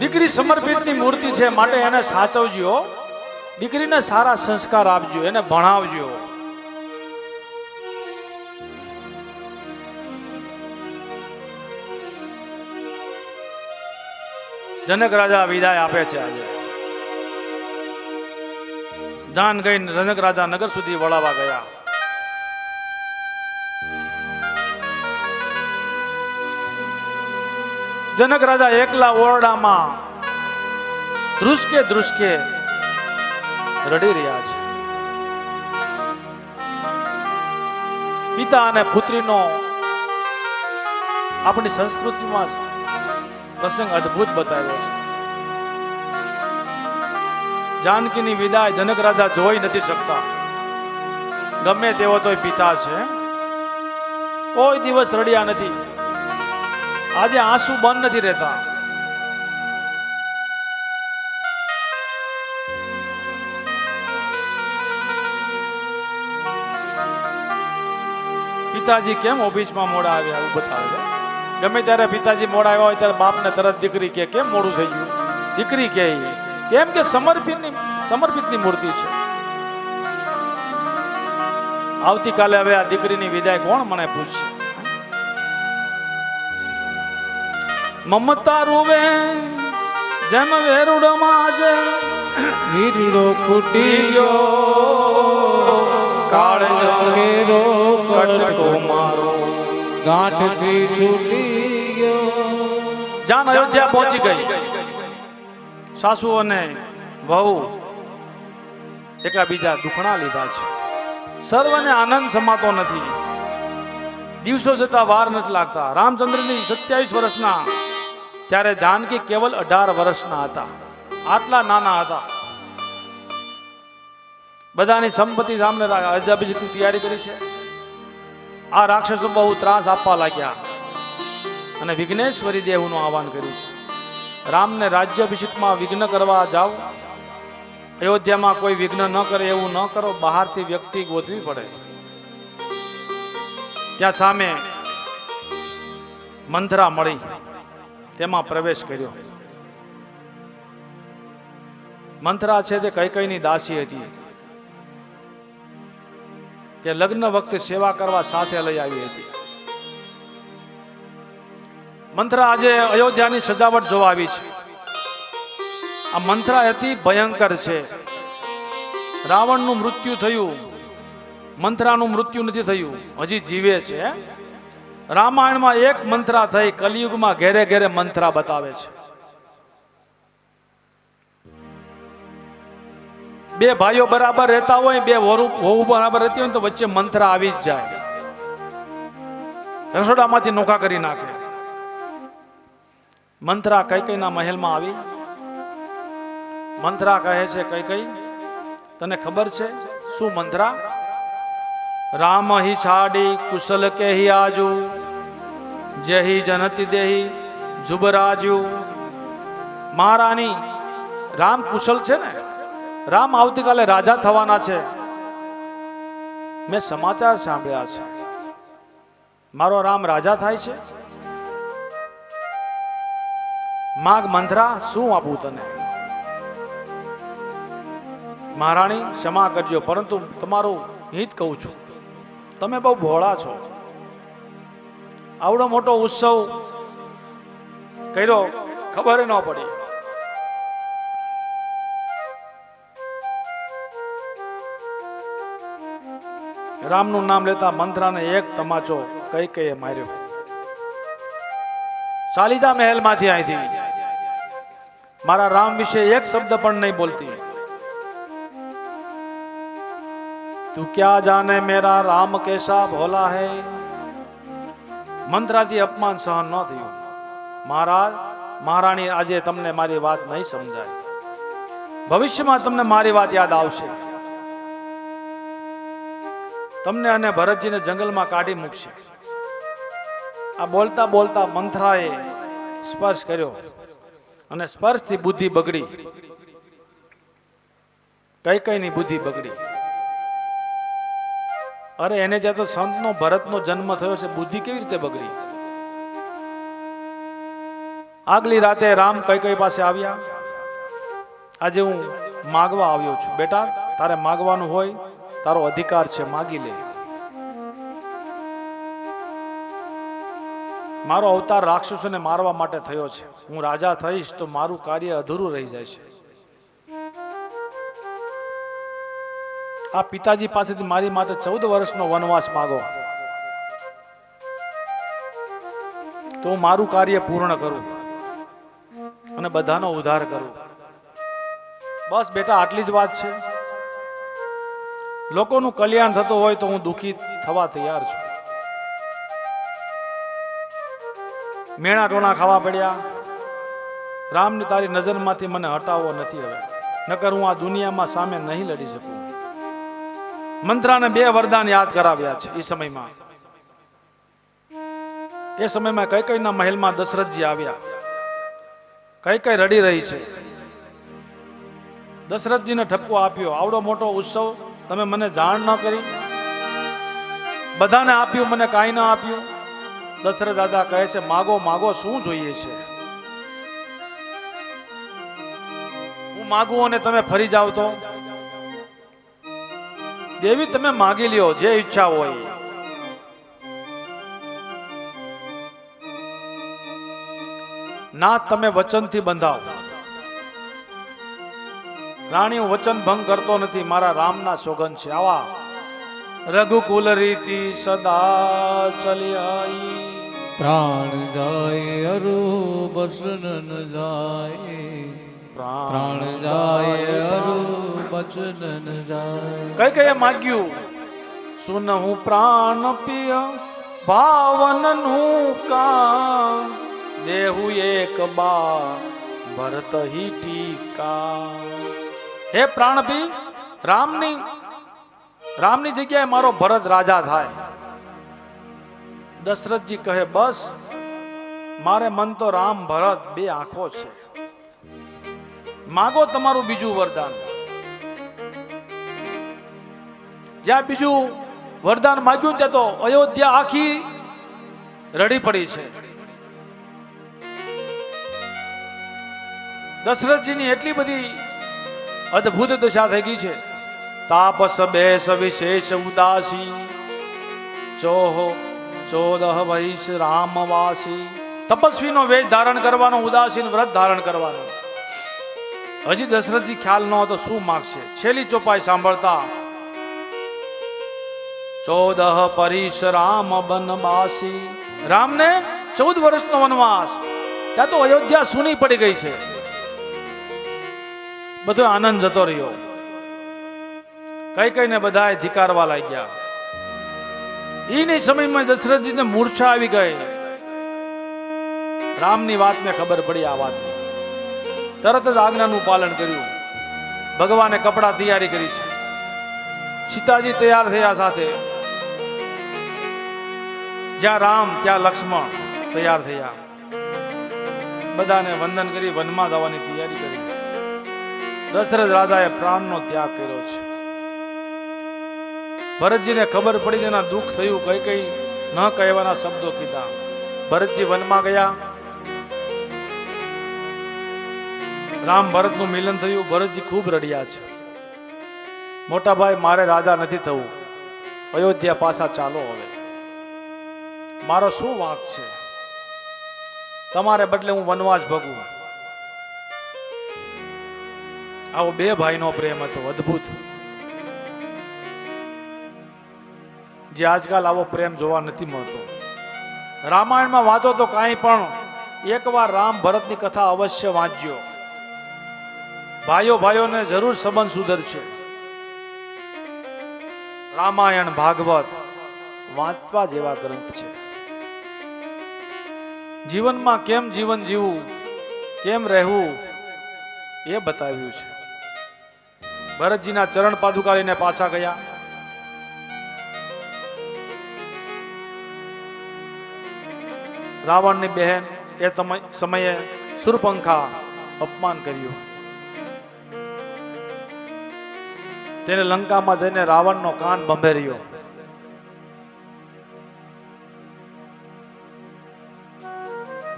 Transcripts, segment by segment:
દીકરી સમર્પિતની મૂર્તિ છે, માટે એને સાચવજો. દીકરીને સારા સંસ્કાર આપજો, એને ભણાવજો. જનક રાજા વિદાય આપે છે. આજે જાન ગઈ જનક રાજા નગર સુધી વળાવા ગયા. જનક રાજા એકલા ઓરડામાં ધ્રુસકે ધ્રુસકે રડી રહ્યા છે. પિતા અને પુત્રીનો આપણી સંસ્કૃતિમાં પ્રસંગ અદ્ભુત બતાવ્યો છે. જાનકીની વિદાય જનક રાજા જોઈ નથી શકતા. ગમે તેવો તોય પિતા છે, કોઈ દિવસ રડ્યા નથી. આજે આંસુ બંધ નથી રહેતા. પિતાજી કેમ ઓફિસમાં મોડા આવ્યા એવું બતાવે છે. ગમે ત્યારે પિતાજી મોડા આવ્યા હોય ત્યારે બાપને તરત દીકરી કે કેમ મોડું થઈ ગયું. દીકરી કે કેમ કે સમર્પિતની મૂર્તિ છે. આવતીકાલે હવે આ દીકરીની વિદાય કોણ મને પૂછશે. મમતા રૂવે જેમ વેરુડમાં જ વીરડો ફૂટી ગયો, કાળજો વેરો કટકો મારો ગાંઠથી છૂટી ગયો. જાન અયોધ્યા પહોંચી ગઈ. સાસુ અને વહુ એકાબીજા દુખણા લીધા છે. સર્વને આનંદ સમાતો નથી. દિવસો જતા વાર નથી લાગતા. રામચંદ્રની 27 વર્ષના, ત્યારે જાનકી કેવલ 18 વર્ષના હતા. આટલા નાના હતા. બધાની સંપત્તિ સામે અયોધ્યાભિષેકની તૈયારી કરી છે. આ રાક્ષસો બહુ ત્રાસ આપવા લાગ્યા અને વિઘ્નેશ્વરી દેવનું આહવાન કર્યું છે. રામને રાજ્યાભિષેકમાં વિઘ્ન કરવા જાઓ. અયોધ્યામાં કોઈ વિઘ્ન ન કરે એવું ન કરો. બહારથી વ્યક્તિ ગોતવી પડે. ત્યાં સામે મંથરા મળી, તેમાં પ્રવેશ કર્યો. મંથરા છે તે કૈકેયીની દાસી હતી. તે લગ્ન વખતે સેવા કરવા સાથે લઈ આવી હતી. મંથરા આજે અયોધ્યાની સજાવટ જોવા આવી છે. આ મંથરા હતી ભયંકર છે. રાવણનું મૃત્યુ થયું, મંથરાનું મૃત્યુ નથી થયું, હજી જીવે છે. રામાયણમાં એક મંથરા થઈ, કલિયુગમાં ઘેરે ઘેરે મંથરા બતાવે છે. બે ભાઈઓ બરાબર રહેતા હોય, બે વહુ બરાબર રહેતી હોય તો વચ્ચે મંથરા આવી જ જાય. રસોડામાંથી નોખા કરી નાખે. મંથરા કૈકેયીના મહેલમાં આવી. મંથરા કહે છે, કૈકેયી તને ખબર છે શું? મંથરા, રામ હિ છાડી કુશલ કેહી આજુ, જેહી જનતી દેહી જુબરાજુ. મહારાણી, રામ કુશલ છે ને? રામ આવતીકાલે રાજા થવાના છે. મેં સમાચાર સાંભળ્યા છે. મારો રામ રાજા થાય છે. માગ મંથરા, શું આપું તને? મહારાણી ક્ષમા કરજો, પરંતુ તમારું હિત કહું છું. તમે બહુ ભોળા છો. આવડો મોટો ઉત્સવ કર્યો, ખબર ન પડી. રામનું નામ લેતા મંથરાને એક તમાચો કૈકેયીએ માર્યો. ચાલી જા મહેલમાંથી અહીંથી. મારા રામ વિશે એક શબ્દ પણ નહીં બોલતી. તું ક્યાં જાને મેરા રામ કેસા ભોલા હૈ. મંથરાથી અપમાન સહન ન થયું. મહારાજ, મહારાણી, આજે તમને મારી વાત નહીં સમજાય. ભવિષ્યમાં તમને મારી વાત યાદ આવશે. તમને અને ભરતજીને જંગલમાં કાઢી મૂકશે. આ બોલતા બોલતા મંથરાએ સ્પર્શ કર્યો અને સ્પર્શથી બુદ્ધિ બગડી. કૈકેયીની બુદ્ધિ બગડી. અરે એને ત્યાં તો સંતનો ભરતનો જન્મ થયો છે, બુદ્ધિ કેવી રીતે બગડી? આગલી રાતે રામ કૈકેયી પાસે આવ્યા. આજે હું માગવા આવ્યો છું. બેટા, તારે માગવાનું હોય, તારો અધિકાર છે, માગી લે. મારો અવતાર રાક્ષસોને મારવા માટે થયો છે. હું રાજા થઈશ તો મારું કાર્ય અધૂરું રહી જાય છે. આ પિતાજી પાસેથી મારી માટે 14 વર્ષનો વનવાસ માગો તો હું મારું કાર્ય પૂર્ણ કરું અને બધાનો ઉદ્ધાર કરું. બસ બેટા, આટલી જ વાત છે. લોકોનું કલ્યાણ થતું હોય તો હું દુઃખી થવા તૈયાર છું. મેણા ટોણા ખાવા પડ્યા. રામની તારી નજરમાંથી મને હટાવવો નથી હવે, નકર હું આ દુનિયામાં સામે નહીં લડી શકું. મંત્રાને 2 વરદાન યાદ કરાવ્યા છે. એ સમયમાં કૈકેયીના મહેલમાં દશરથજી આવ્યા. કૈકેયી રડી રહી છે. દશરથજીને ઠપકો આપ્યો, આવડો મોટો ઉત્સવ તમે મને જાણ ન કરી, બધાને આપ્યું, મને કાંઈ ન આપ્યું. દશરથ દાદા કહે છે, માગો માગો, શું જોઈએ છે? હું માગું અને તમે ફરી જાવ તો? દેવી, તમે માગી લ્યો જે ઈચ્છા હોય. ના, તમે વચનથી બંધાવો. રાણી, હું વચન ભંગ કરતો નથી, મારા રામના સોગંદ છે. આવા રઘુકુલ રીતિ સદા ચલી આઈ. પ્રાણ જાય અરુ બચન જાય, પ્રાણ જાય અરુ બચન જાય. કૈકેયીએ માગ્યું, સુન હું પ્રાણ પિય ભાવનનું કામ, દેહુ એક બા ભરત હી ટીકા. હે પ્રાણપી, રામની જગ્યાએ મારો ભરત રાજા થાય. દશરથજી કહે, બસ, મારે મન તો રામ ભરત 2 આંખો છે. માગો તમારું બીજું વરદાન. જ્યાં બીજું વરદાન માગ્યું ત્યાં તો અયોધ્યા આખી રડી પડી છે. દશરથજીની એટલી બધી અદ્ભુત દશા થઈ ગઈ છે. તાપસ બેસ વિશેષ ઉદાસી, 14 વર્ષ રામવાસી. તપસ્વીનો વેશ ધારણ કરવાનો, ઉદાસીન વ્રત ધારણ કરવાનો. હજી દશરથજી ખ્યાલ ન હતો શું માગશે. છેલ્લી ચોપાઈ સાંભળતા, 14 પરિશ રામ બનવાસી. રામને 14 વર્ષનો વનવાસ. ત્યાં તો અયોધ્યા સૂની પડી ગઈ છે. બધો આનંદ જતો રહ્યો. કૈકેયીને બધા ધિકારવા લાગ્યા. એની સમયમાં દશરથજીને મૂર્છા આવી ગઈ. રામની વાતને ખબર પડી. આ વાત તરત જ આજ્ઞાનું પાલન કર્યું. ભગવાને કપડા તૈયારી કરી છે. સીતાજી તૈયાર થયા સાથે. જ્યાં રામ ત્યાં લક્ષ્મણ તૈયાર થયા. બધાને વંદન કરી વનમાં જવાની તૈયારી કરી. દશરથ રાજાએ પ્રાણનો ત્યાગ કર્યો છે. ભરતજીને ખબર પડી, તેના દુઃખ થયું. કૈકેયી ન કહેવાના શબ્દો કીધા. ભરતજી વનમાં ગયા. રામ ભરતનું મિલન થયું. ભરતજી ખૂબ રડ્યા છે. મોટા ભાઈ, મારે રાજા નથી થવું, અયોધ્યા પાછા ચાલો. હવે મારો શું વાંક છે? તમારે બદલે હું વનવાસ ભોગવું. આવો 2 ભાઈનો પ્રેમ હતો, અદ્ભુત. જે આજકાલ આવો પ્રેમ જોવા નથી મળતો. રામાયણમાં વાંચો તો કાંઈ પણ એકવાર રામ ભરતની કથા અવશ્ય વાંચજો. ભાઈઓને જરૂર સંબંધ સુધરશે. રામાયણ, ભાગવત વાંચવા જેવા ગ્રંથ છે. જીવનમાં કેમ જીવન જીવવું, કેમ રહેવું એ બતાવ્યું છે. ભરતજીના ચરણ પાદુકા લઈને પાછા ગયા. રાવણની બહેન એ સમયે શૂર્પણખા અપમાન કર્યું. તેને લંકામાં જઈને રાવણનો કાન બંભેર્યો.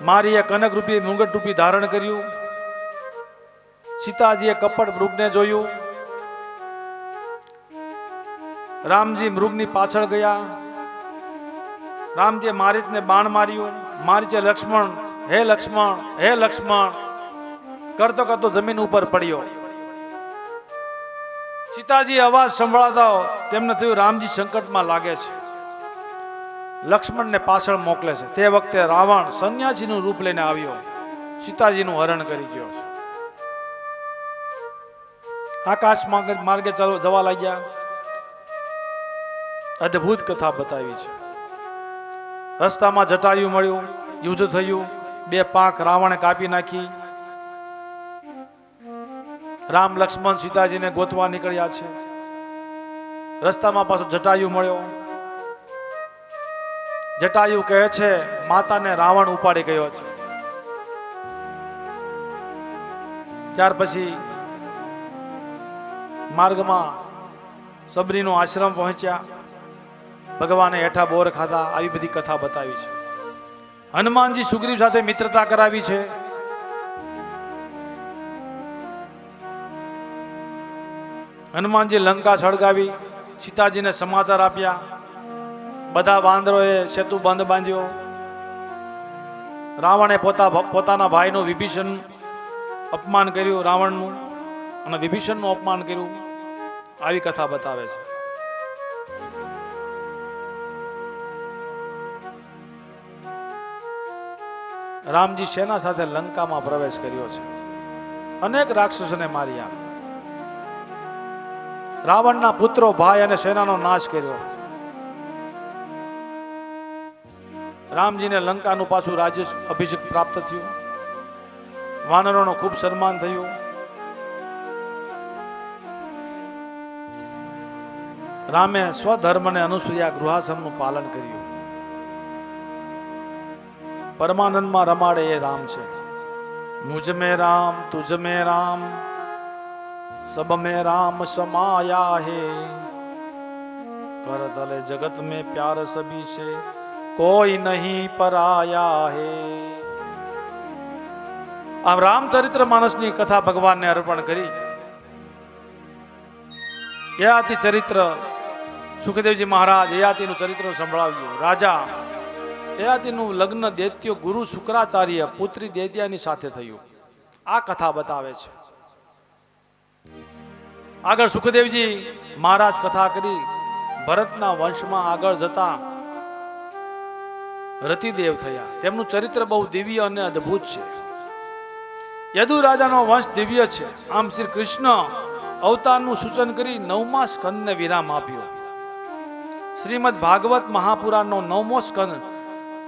મારીએ કનક રૂપી મુંગટ રૂપી ધારણ કર્યું. સીતાજીએ કપટ મૃગને જોયું. રામજી મૃગની પાછળ ગયા. રામજીએ મારીચને બાણ માર્યું. મારીચે લક્ષ્મણ હે લક્ષ્મણ હે લક્ષ્મણ કરતો કરતો જમીન ઉપર પડ્યો. સીતાજી અવાજ સંભળાતા તેમને થયું રામજી સંકટમાં લાગે છે. લક્ષ્મણને પાછળ મોકલે છે. તે વખતે રાવણ સંન્યાસીનું રૂપ લઈને આવ્યો. સીતાજીનું હરણ કરી ગયો છે. આકાશ માર્ગે જવા લાગ્યા. અદ્ભુત કથા બતાવી છે. રસ્તામાં જટાયુ મળ્યું. યુદ્ધ થયું. બે પાંખ રાવણે કાપી નાખી. રામ લક્ષ્મણ સીતાજીને ગોતવા નીકળ્યા છે. રસ્તામાં પાછો જટાયુ મળ્યો. જટાયુ કહે છે માતાને રાવણ ઉપાડી ગયો છે. ત્યાર પછી માર્ગમાં સબરીનો આશ્રમ પહોંચ્યા. ભગવાને હેઠા બોર ખાધા. આવી બધી કથા બતાવી છે. હનુમાનજી સુગ્રીવ સાથે મિત્રતા કરાવી છે. હનુમાનજી લંકા સળગાવી. સીતાજીને સમાચાર આપ્યા. બધા વાંદરોએ સેતુ બંધ બાંધ્યો. રાવણે પોતાના ભાઈનું વિભીષણ અપમાન કર્યું રાવણનું, અને વિભીષણનું અપમાન કર્યું. આવી કથા બતાવે છે. રામજી સેના સાથે લંકામાં પ્રવેશ કર્યો છે. અનેક રાક્ષસોને માર્યા. રાવણના પુત્રો ભાઈ અને સેનાનો નાશ કર્યો. રામજીને લંકાનું પાછું રાજ્ય અભિષેક પ્રાપ્ત થયું. વાનરોનું ખૂબ સન્માન થયું. રામે સ્વધર્મને અનુસર્યા ગૃહાશ્રમનું પાલન કર્યું. પરમાનંદમાં રમાડે એ રામ છે. મુझ में राम तुझ में राम सब में राम समाया है कर तले जगत में प्यार सभी से कोई नहीं पराया है. આમ રામચરિત્ર માનસની કથા ભગવાનને અર્પણ કરી. યયાતિ ચરિત્ર સુખદેવજી મહારાજ યયાતિનું ચરિત્ર સંભળાવ્યું. રાજા યયાતિનું લગ્ન દૈત્ય ગુરુ શુક્રાચાર્ય પુત્રી દૈત્યાની સાથે થયું. આ કથા બતાવે છે. આગળ સુખદેવજી મહારાજ કથા કરી. ભરતના વંશમાં આગળ જતા રતિદેવ થયા. તેમનું ચરિત્ર બહુ દિવ્ય અને અદ્ભુત છે. યદુ રાજાનો વંશ દિવ્ય છે. આમ શ્રી કૃષ્ણ અવતારનું સૂચન કરી 9મા સ્કંદને વિરામ આપ્યો. શ્રીમદ ભાગવત મહાપુરાણનો 9મો સ્કંદ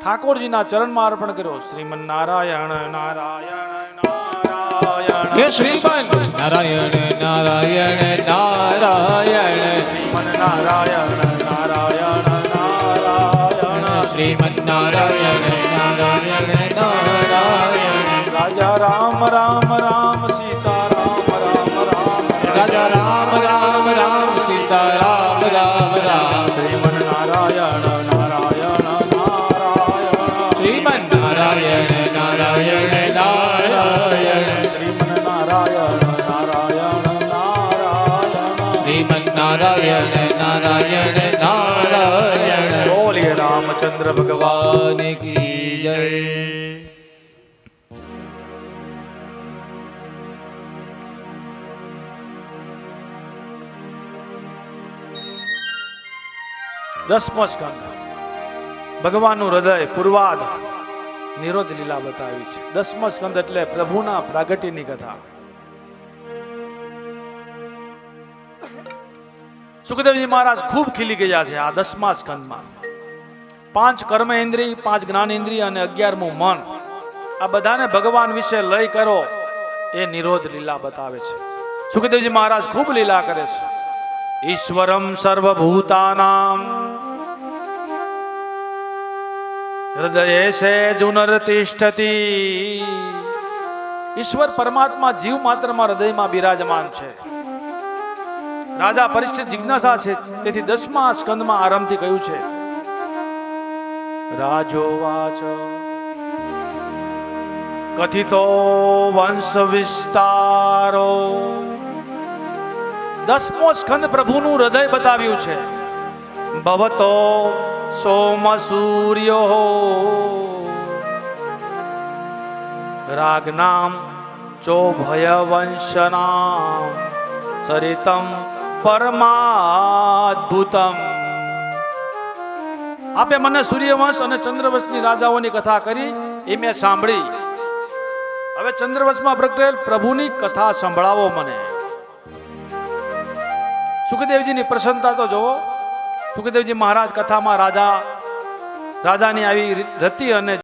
ઠાકોરજીના ચરણમાં અર્પણ કર્યો. શ્રીમન નારાયણ નારાયણ નારાયણ શ્રીમન નારાયણ નારાયણ નારાયણ શ્રીમન નારાયણ નારાયણ નારાયણ શ્રીમન નારાયણ નારાયણ નારાયણ રાજા રામ રામ રામ સીતા રામ રામ રામ રાજા રામ રામ રામ સીતા રામ રામ રામ શ્રીમન નારાયણ નારાયણ નારાયણ શ્રીમન નારાયણ નારાયણ નારાયણ શ્રીમન નારાયણ નારાયણ નારાયણ શ્રીમન નારાયણ નારાયણ નારાયણ બોલીએ રામચંદ્ર ભગવાન ભગવાન કી જય. દસમો સ્કંદ ભગવાનનું હૃદય પૂર્વાધ નિરોધ લીલા બતાવી છે. દસમો સ્કંદ એટલે પ્રભુના પ્રાગટ્યની કથા. સુખદેવજી મહારાજ ખૂબ ખીલી ગયા છે આ 10મા સ્કંદમાં. 5 કર્મ ઇન્દ્રિય, 5 જ્ઞાન ઇન્દ્રિય અને 11મું મન, આ બધાને ભગવાન વિશે લય કરો એ નિરોધ લીલા બતાવે છે. સુખદેવજી મહારાજ ખૂબ લીલા કરે છે. ઈશ્વરમ સર્વભૂતાનામ હૃદયે સે જુનર તિષ્ઠતિ. ઈશ્વર પરમાત્મા જીવ માત્રમાં હૃદયમાં બિરાજમાન છે. રાજા પરીક્ષિત જિજ્ઞાસા છે, તેથી 10મા સ્કંદમાં આરંભથી કહ્યું છે. રાજોવાચ કથિતો વંશ વિસ્તારો. 10મો સ્કંદ પ્રભુનું હૃદય બતાવ્યું છે. ભવતો સોમ સૂર્યો રાગનામ ચોભય વંશનામ ચરિતમ પરમાદ્ભુતમ. આપે મને સૂર્યવંશ અને ચંદ્રવંશની રાજાઓની કથા કરી, એ મેં સાંભળી. હવે ચંદ્રવંશમાં પ્રગટેલ પ્રભુની કથા સંભળાવો મને. સુખદેવજીની પ્રસન્નતા તો જોવો. સુખદેવજી મહારાજ કથામાં રાજાની આવી રતિ અને